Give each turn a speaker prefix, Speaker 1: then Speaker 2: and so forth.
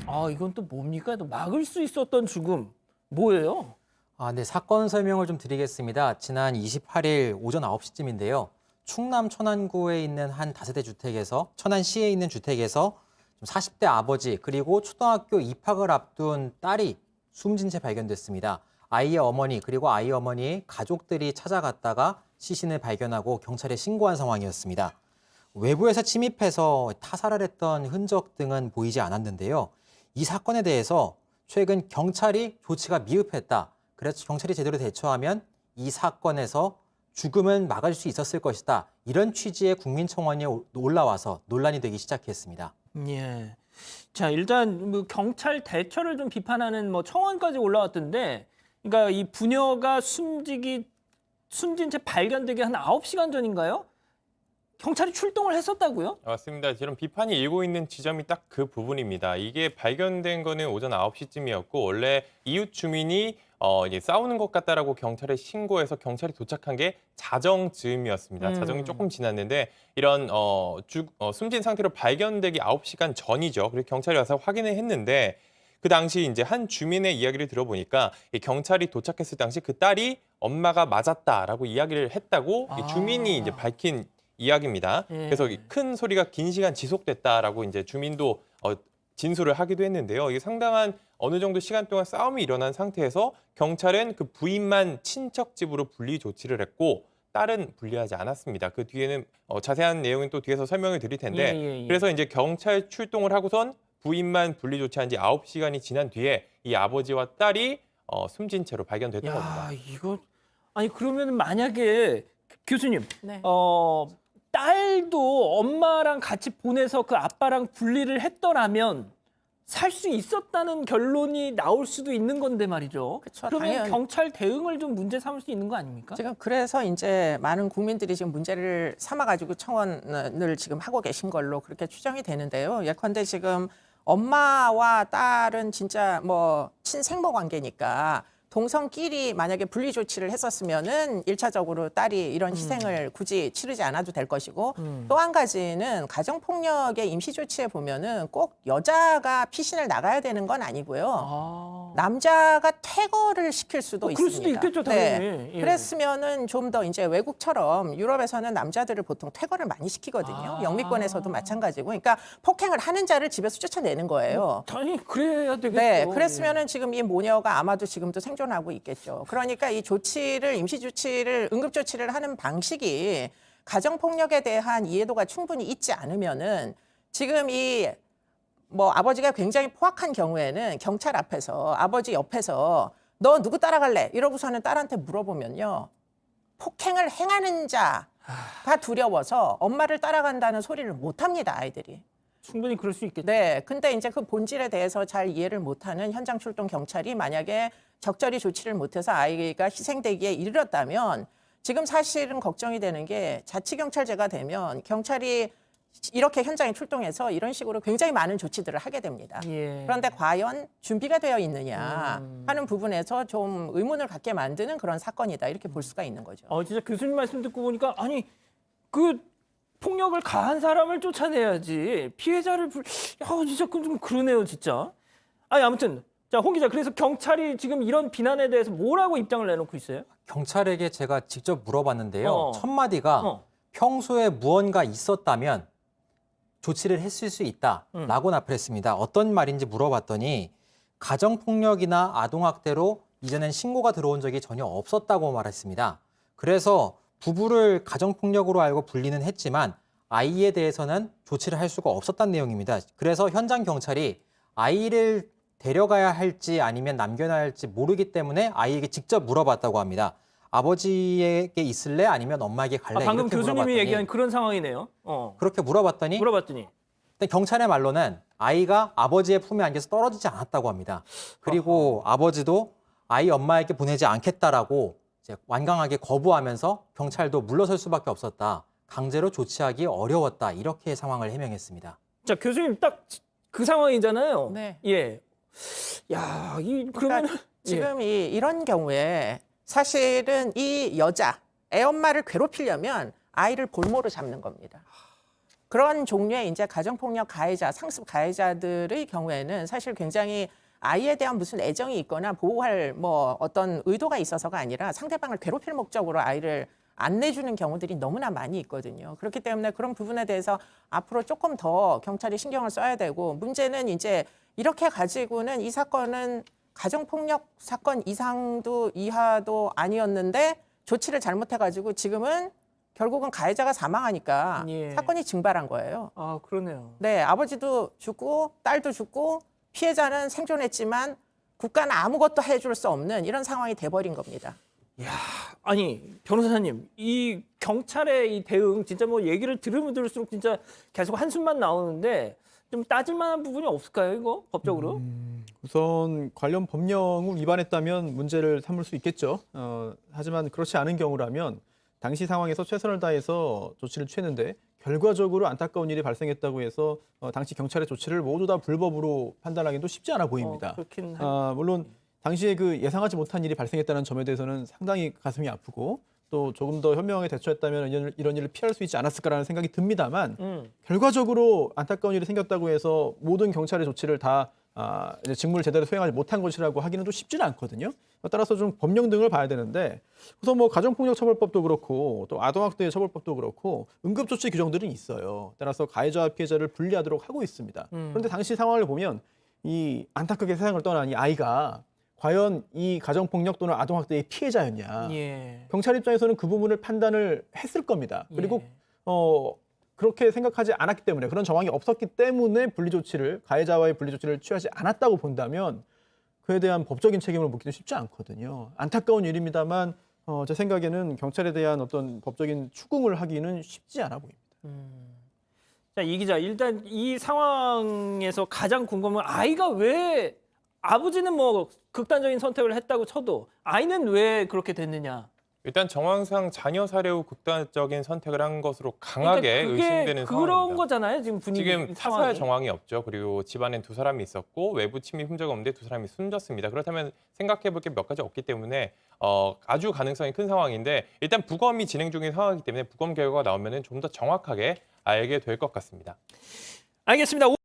Speaker 1: 아, 이건 또 뭡니까? 또 막을 수 있었던 죽음 뭐예요?
Speaker 2: 네, 사건 설명을 좀 드리겠습니다. 지난 28일 오전 9시쯤인데요. 충남 천안구에 있는 한 다세대 주택에서 천안시에 있는 주택에서 40대 아버지 그리고 초등학교 입학을 앞둔 딸이 숨진 채 발견됐습니다. 아이의 어머니 그리고 아이 어머니의 가족들이 찾아갔다가 시신을 발견하고 경찰에 신고한 상황이었습니다. 외부에서 침입해서 타살을 했던 흔적 등은 보이지 않았는데요. 이 사건에 대해서 최근 경찰이 조치가 미흡했다. 그래서 경찰이 제대로 대처하면 이 사건에서 죽음은 막을 수 있었을 것이다. 이런 취지의 국민청원이 올라와서 논란이 되기 시작했습니다.
Speaker 1: 예. 자, 일단 뭐 경찰 대처를 좀 비판하는 뭐 청원까지 올라왔던데, 그러니까 이 부녀가 숨진 채 발견되기 한 9시간 전인가요? 경찰이 출동을 했었다고요?
Speaker 3: 맞습니다. 지금 비판이 일고 있는 지점이 딱 그 부분입니다. 이게 발견된 거는 오전 9시쯤이었고 원래 이웃 주민이 이제 싸우는 것 같다라고 경찰에 신고해서 경찰이 도착한 게 자정 즈음이었습니다. 자정이 조금 지났는데 이런 숨진 상태로 발견되기 9시간 전이죠. 그리고 경찰이 와서 확인을 했는데 그 당시 이제 한 주민의 이야기를 들어보니까 이 경찰이 도착했을 당시 그 딸이 엄마가 맞았다라고 이야기를 했다고 이 주민이 이제 밝힌 이야기입니다.
Speaker 1: 예.
Speaker 3: 그래서 큰 소리가 긴 시간 지속됐다라고 이제 주민도 진술을 하기도 했는데요. 이게 상당한 어느 정도 시간 동안 싸움이 일어난 상태에서 경찰은 그 부인만 친척 집으로 분리 조치를 했고 딸은 분리하지 않았습니다. 그 뒤에는 자세한 내용은 또 뒤에서 설명을 드릴 텐데
Speaker 1: 예.
Speaker 3: 그래서 이제 경찰 출동을 하고선 부인만 분리 조치한 지 9시간이 지난 뒤에 이 아버지와 딸이 숨진 채로 발견됐던 겁니다.
Speaker 1: 이거 아니 그러면 만약에 교수님,
Speaker 4: 네.
Speaker 1: 딸도 엄마랑 같이 보내서 그 아빠랑 분리를 했더라면 살 수 있었다는 결론이 나올 수도 있는 건데 말이죠.
Speaker 4: 그쵸,
Speaker 1: 그러면
Speaker 4: 당연.
Speaker 1: 경찰 대응을 좀 문제 삼을 수 있는 거 아닙니까?
Speaker 4: 지금 그래서 이제 많은 국민들이 지금 문제를 삼아가지고 청원을 지금 하고 계신 걸로 그렇게 추정이 되는데요. 예컨대 지금 엄마와 딸은 진짜 뭐 친생모 관계니까 동성끼리 만약에 분리 조치를 했었으면은 1차적으로 딸이 이런 희생을 굳이 치르지 않아도 될 것이고 또 한 가지는 가정폭력의 임시 조치에 보면은 꼭 여자가 피신을 나가야 되는 건 아니고요. 남자가 퇴거를 시킬 수도
Speaker 1: 그럴
Speaker 4: 있습니다.
Speaker 1: 수도 있겠죠, 당연히. 예.
Speaker 4: 그랬으면은 좀 더 이제 외국처럼 유럽에서는 남자들을 보통 퇴거를 많이 시키거든요. 영미권에서도 마찬가지고. 그러니까 폭행을 하는 자를 집에서 쫓아내는 거예요.
Speaker 1: 당연히 그래야 되겠죠.
Speaker 4: 네, 그랬으면은 지금 이 모녀가 아마도 지금도 생존하고 있겠죠. 그러니까 이 조치를 임시 조치를 응급 조치를 하는 방식이 가정 폭력에 대한 이해도가 충분히 있지 않으면은 지금 이 뭐 아버지가 굉장히 포악한 경우에는 경찰 앞에서 아버지 옆에서 너 누구 따라갈래? 이러고서는 딸한테 물어보면요. 폭행을 행하는 자가 두려워서 엄마를 따라간다는 소리를 못 합니다, 아이들이.
Speaker 1: 충분히 그럴 수 있겠죠.
Speaker 4: 네, 근데 이제 그 본질에 대해서 잘 이해를 못하는 현장 출동 경찰이 만약에 적절히 조치를 못해서 아이가 희생되기에 이르렀다면 지금 사실은 걱정이 되는 게 자치경찰제가 되면 경찰이 이렇게 현장에 출동해서 이런 식으로 굉장히 많은 조치들을 하게 됩니다.
Speaker 1: 예.
Speaker 4: 그런데 과연 준비가 되어 있느냐 하는 부분에서 좀 의문을 갖게 만드는 그런 사건이다 이렇게 볼 수가 있는 거죠.
Speaker 1: 진짜 교수님 말씀 듣고 보니까 아니 그 폭력을 가한 사람을 쫓아내야지 피해자를 진짜 좀 그러네요 진짜. 아무튼 자, 홍 기자, 그래서 경찰이 지금 이런 비난에 대해서 뭐라고 입장을 내놓고 있어요?
Speaker 2: 경찰에게 제가 직접 물어봤는데요.
Speaker 1: 어.
Speaker 2: 첫 마디가
Speaker 1: 어.
Speaker 2: 평소에 무언가 있었다면 조치를 했을 수 있다라고 답을 했습니다. 어떤 말인지 물어봤더니 가정폭력이나 아동학대로 이전엔 신고가 들어온 적이 전혀 없었다고 말했습니다. 그래서 부부를 가정폭력으로 알고 분리는 했지만 아이에 대해서는 조치를 할 수가 없었다는 내용입니다. 그래서 현장 경찰이 아이를 데려가야 할지 아니면 남겨놔야 할지 모르기 때문에 아이에게 직접 물어봤다고 합니다. 아버지에게 있을래 아니면 엄마에게 갈래?
Speaker 1: 방금
Speaker 2: 이렇게
Speaker 1: 교수님이
Speaker 2: 물어봤더니
Speaker 1: 얘기한 그런 상황이네요.
Speaker 2: 그렇게 물어봤더니 근데 경찰의 말로는 아이가 아버지의 품에 안겨서 떨어지지 않았다고 합니다. 그리고 아버지도 아이 엄마에게 보내지 않겠다라고 이제 완강하게 거부하면서 경찰도 물러설 수밖에 없었다. 강제로 조치하기 어려웠다. 이렇게 상황을 해명했습니다.
Speaker 1: 자, 교수님 딱 그 상황이잖아요.
Speaker 4: 네.
Speaker 1: 예. 그러면
Speaker 4: 그러니까 지금 이런 경우에 사실은 이 여자, 애 엄마를 괴롭히려면 아이를 볼모로 잡는 겁니다. 그런 종류의 이제 가정폭력 가해자, 상습 가해자들의 경우에는 사실 굉장히 아이에 대한 무슨 애정이 있거나 보호할 뭐 어떤 의도가 있어서가 아니라 상대방을 괴롭힐 목적으로 아이를 안 내주는 경우들이 너무나 많이 있거든요. 그렇기 때문에 그런 부분에 대해서 앞으로 조금 더 경찰이 신경을 써야 되고, 문제는 이제 이렇게 가지고는 이 사건은 가정폭력 사건 이상도 이하도 아니었는데 조치를 잘못해가지고 지금은 결국은 가해자가 사망하니까
Speaker 1: 예.
Speaker 4: 사건이 증발한 거예요.
Speaker 1: 아, 그러네요.
Speaker 4: 네, 아버지도 죽고 딸도 죽고 피해자는 생존했지만 국가는 아무것도 해줄 수 없는 이런 상황이 돼버린 겁니다.
Speaker 1: 아니, 변호사님, 이 경찰의 이 대응 진짜 뭐 얘기를 들으면 들을수록 진짜 계속 한숨만 나오는데 좀 따질 만한 부분이 없을까요, 이거? 법적으로?
Speaker 5: 우선 관련 법령을 위반했다면 문제를 삼을 수 있겠죠. 하지만 그렇지 않은 경우라면 당시 상황에서 최선을 다해서 조치를 취했는데 결과적으로 안타까운 일이 발생했다고 해서 당시 경찰의 조치를 모두 다 불법으로 판단하기도 쉽지 않아 보입니다.
Speaker 1: 그렇긴 한.
Speaker 5: 물론 당시에 그 예상하지 못한 일이 발생했다는 점에 대해서는 상당히 가슴이 아프고 또 조금 더 현명하게 대처했다면 이런 일을 피할 수 있지 않았을까라는 생각이 듭니다만 결과적으로 안타까운 일이 생겼다고 해서 모든 경찰의 조치를 다 이제 직무를 제대로 수행하지 못한 것이라고 하기는 또 쉽지는 않거든요. 따라서 좀 법령 등을 봐야 되는데 우선 뭐 가정폭력처벌법도 그렇고 또 아동학대 처벌법도 그렇고 응급조치 규정들은 있어요. 따라서 가해자와 피해자를 분리하도록 하고 있습니다. 그런데 당시 상황을 보면 이 안타깝게 세상을 떠난 이 아이가 과연 이 가정폭력 또는 아동학대의 피해자였냐.
Speaker 1: 예.
Speaker 5: 경찰 입장에서는 그 부분을 판단을 했을 겁니다. 그리고
Speaker 1: 예.
Speaker 5: 그렇게 생각하지 않았기 때문에 그런 정황이 없었기 때문에 가해자와의 분리조치를 취하지 않았다고 본다면 그에 대한 법적인 책임을 묻기도 쉽지 않거든요. 안타까운 일입니다만 제 생각에는 경찰에 대한 어떤 법적인 추궁을 하기는 쉽지 않아 보입니다.
Speaker 1: 자, 이 기자, 일단 이 상황에서 가장 궁금한 아이가 왜 아버지는 뭐 극단적인 선택을 했다고 쳐도 아이는 왜 그렇게 됐느냐?
Speaker 3: 일단 정황상 자녀 살해 후 극단적인 선택을 한 것으로 강하게
Speaker 1: 그러니까 그게
Speaker 3: 의심되는
Speaker 1: 그런
Speaker 3: 상황입니다.
Speaker 1: 거잖아요, 지금 분위기
Speaker 3: 지금 타살
Speaker 1: 상황이.
Speaker 3: 정황이 없죠. 그리고 집안엔 2사람이 있었고 외부 침입 흠적 없는데 2사람이 숨졌습니다. 그렇다면 생각해볼 게 몇 가지 없기 때문에 아주 가능성이 큰 상황인데 일단 부검이 진행 중인 상황이기 때문에 부검 결과가 나오면 좀 더 정확하게 알게 될 것 같습니다.
Speaker 1: 알겠습니다.